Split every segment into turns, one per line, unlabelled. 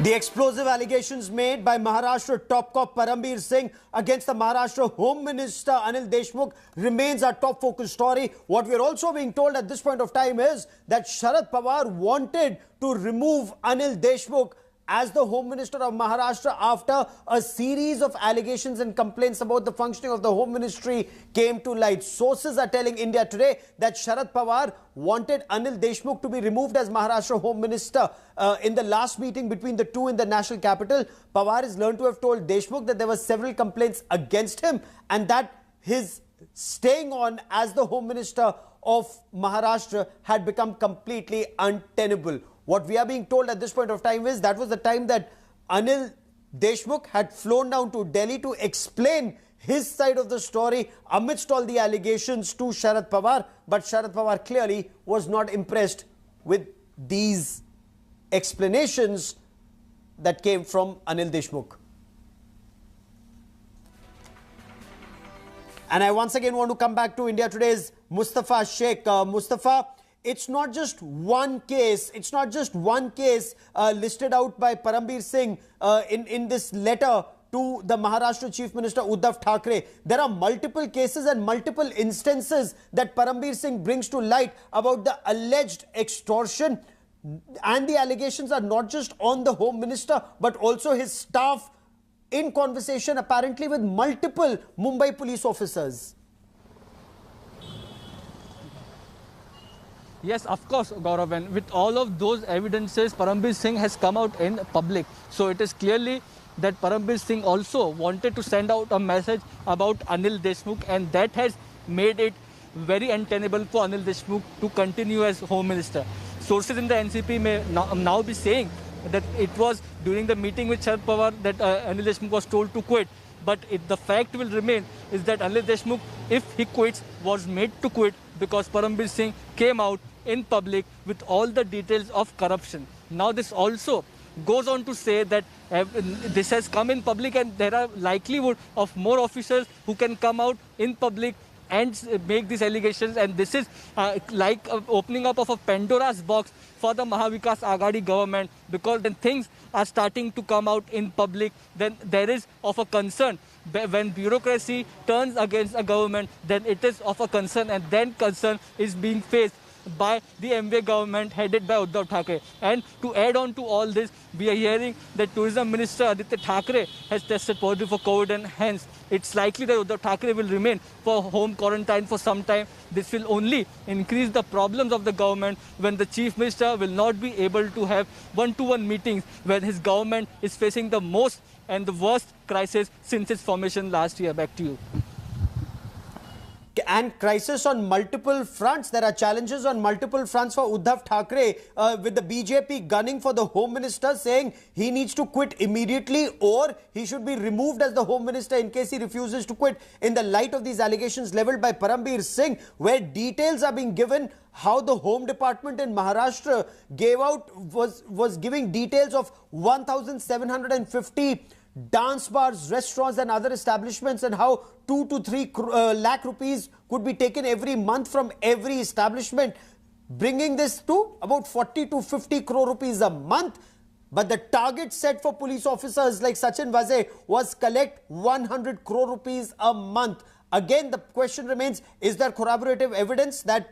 The explosive allegations made by Maharashtra top cop Param Bir Singh against the Maharashtra Home Minister Anil Deshmukh remains our top focus story. What we are also being told at this point of time is that Sharad Pawar wanted to remove Anil Deshmukh as the Home Minister of Maharashtra after a series of allegations and complaints about the functioning of the Home Ministry came to light. Sources are telling India Today that Sharad Pawar wanted Anil Deshmukh to be removed as Maharashtra Home Minister. In the last meeting between the two in the national capital, Pawar is learned to have told Deshmukh that there were several complaints against him and that his staying on as the Home Minister of Maharashtra had become completely untenable. What we are being told at this point of time is that was the time that Anil Deshmukh had flown down to Delhi to explain his side of the story amidst all the allegations to Sharad Pawar. But Sharad Pawar clearly was not impressed with these explanations that came from Anil Deshmukh. And I once again want to come back to India Today's Mustafa Sheikh. Mustafa, it's not just one case. It's not just one case listed out by Param Bir Singh in this letter to the Maharashtra Chief Minister Uddhav Thackeray. There are multiple cases and multiple instances that Param Bir Singh brings to light about the alleged extortion. And the allegations are not just on the Home Minister, but also his staff in conversation apparently with multiple Mumbai Police officers.
Yes, of course, Gaurav, and with all of those evidences, Param Bir Singh has come out in public. So it is clearly that Param Bir Singh also wanted to send out a message about Anil Deshmukh, and that has made it very untenable for Anil Deshmukh to continue as Home Minister. Sources in the NCP may now be saying that it was during the meeting with Sharad Pawar that Anil Deshmukh was told to quit. But the fact will remain is that Anil Deshmukh, if he quits, was made to quit because Param Bir Singh came out in public with all the details of corruption. Now this also goes on to say that this has come in public and there are likelihood of more officers who can come out in public and make these allegations, and this is like opening up of a Pandora's box for the Mahavikas Aghadi government, because when things are starting to come out in public, then there is of a concern. When bureaucracy turns against a government, then it is of a concern, and then concern is being faced by the MV government headed by Uddhav Thackeray. And to add on to all this, we are hearing that Tourism Minister Aditya Thackeray has tested positive for COVID, and hence it's likely that Uddhav Thackeray will remain for home quarantine for some time. This will only increase the problems of the government when the Chief Minister will not be able to have one-to-one meetings when his government is facing the most and the worst crisis since its formation last year. Back to you.
And crisis on multiple fronts. There are challenges on multiple fronts for Uddhav Thackeray, with the BJP gunning for the Home Minister, saying he needs to quit immediately or he should be removed as the Home Minister in case he refuses to quit, in the light of these allegations levelled by Param Bir Singh, where details are being given how the Home Department in Maharashtra was giving details of 1,750 dance bars, restaurants and other establishments, and how 2 to 3 lakh rupees could be taken every month from every establishment, bringing this to about 40 to 50 crore rupees a month. But the target set for police officers like Sachin Waze was collect 100 crore rupees a month. Again, the question remains, is there corroborative evidence that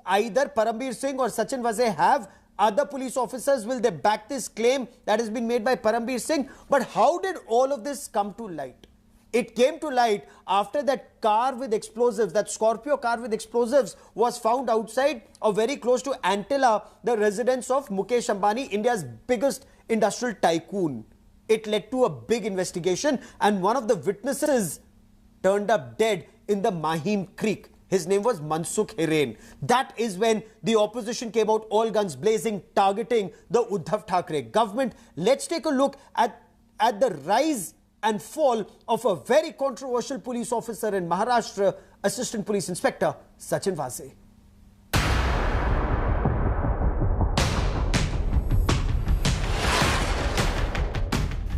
either Param Bir Singh or Sachin Waze have? Other police officers, will they back this claim that has been made by Param Bir Singh? But how did all of this come to light? It came to light after that car with explosives, that Scorpio car with explosives was found outside or very close to Antilia, the residence of Mukesh Ambani, India's biggest industrial tycoon. It led to a big investigation, and one of the witnesses turned up dead in the Mahim Creek. His name was Mansukh Hiren. That is when the opposition came out all guns blazing, targeting the Uddhav Thackeray government. Let's take a look at the rise and fall of a very controversial police officer in Maharashtra, Assistant Police Inspector Sachin Waze.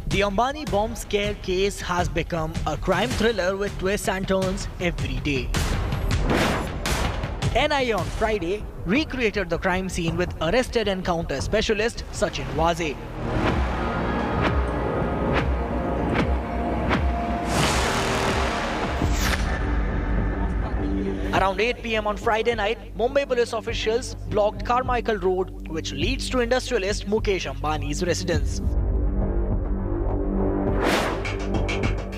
The Ambani bomb scare case has become a crime thriller with twists and turns every day. NIA on Friday recreated the crime scene with arrested encounter specialist Sachin Waze. Around 8 p.m. on Friday night, Mumbai Police officials blocked Carmichael Road, which leads to industrialist Mukesh Ambani's residence.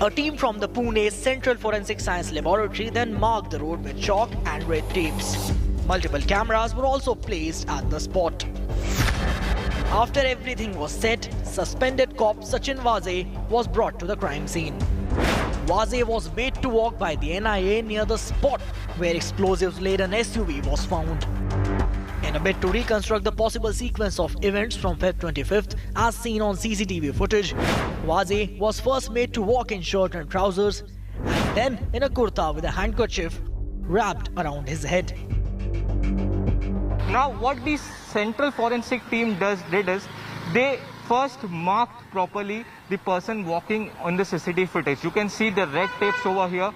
A team from the Pune Central Forensic Science Laboratory then marked the road with chalk and red tapes. Multiple cameras were also placed at the spot. After everything was set, suspended cop Sachin Waze was brought to the crime scene. Waze was made to walk by the NIA near the spot where explosives-laden SUV was found. In a bid to reconstruct the possible sequence of events from Feb 25th as seen on CCTV footage, Waze was first made to walk in shirt and trousers and then in a kurta with a handkerchief wrapped around his head.
Now what the Central Forensic team did is they first marked properly the person walking on the CCTV footage. You can see the red tapes over here.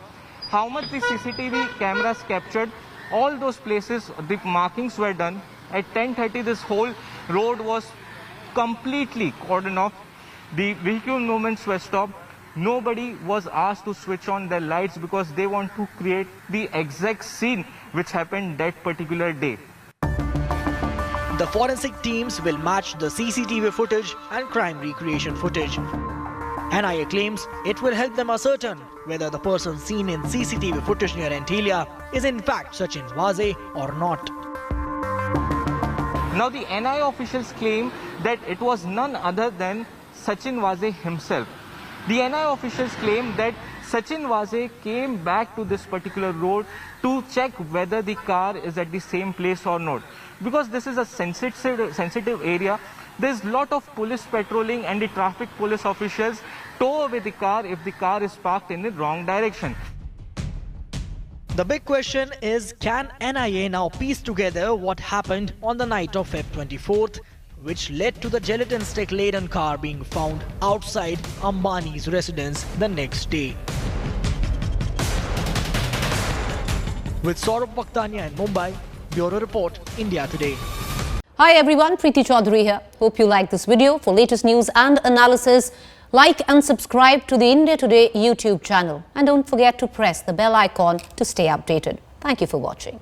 How much the CCTV cameras captured, all those places, the markings were done. At 10:30, this whole road was completely cordoned off. The vehicle movements were stopped. Nobody was asked to switch on their lights because they want to create the exact scene which happened that particular day.
The forensic teams will match the CCTV footage and crime recreation footage. NIA claims it will help them ascertain whether the person seen in CCTV footage near Antilia is in fact Sachin Waze or not.
Now the NIA officials claim that it was none other than Sachin Waze himself. The NIA officials claim that Sachin Waze came back to this particular road to check whether the car is at the same place or not. Because this is a sensitive area, there's a lot of police patrolling and the traffic police officials tow away the car if the car is parked in the wrong direction.
The big question is, can NIA now piece together what happened on the night of Feb 24th, which led to the gelatin stick-laden car being found outside Ambani's residence the next day. With Saurabh Pakhtania in Mumbai, Bureau Report, India Today.
Hi everyone, Preeti Chaudhary here. Hope you like this video. For latest news and analysis, like and subscribe to the India Today YouTube channel. And don't forget to press the bell icon to stay updated. Thank you for watching.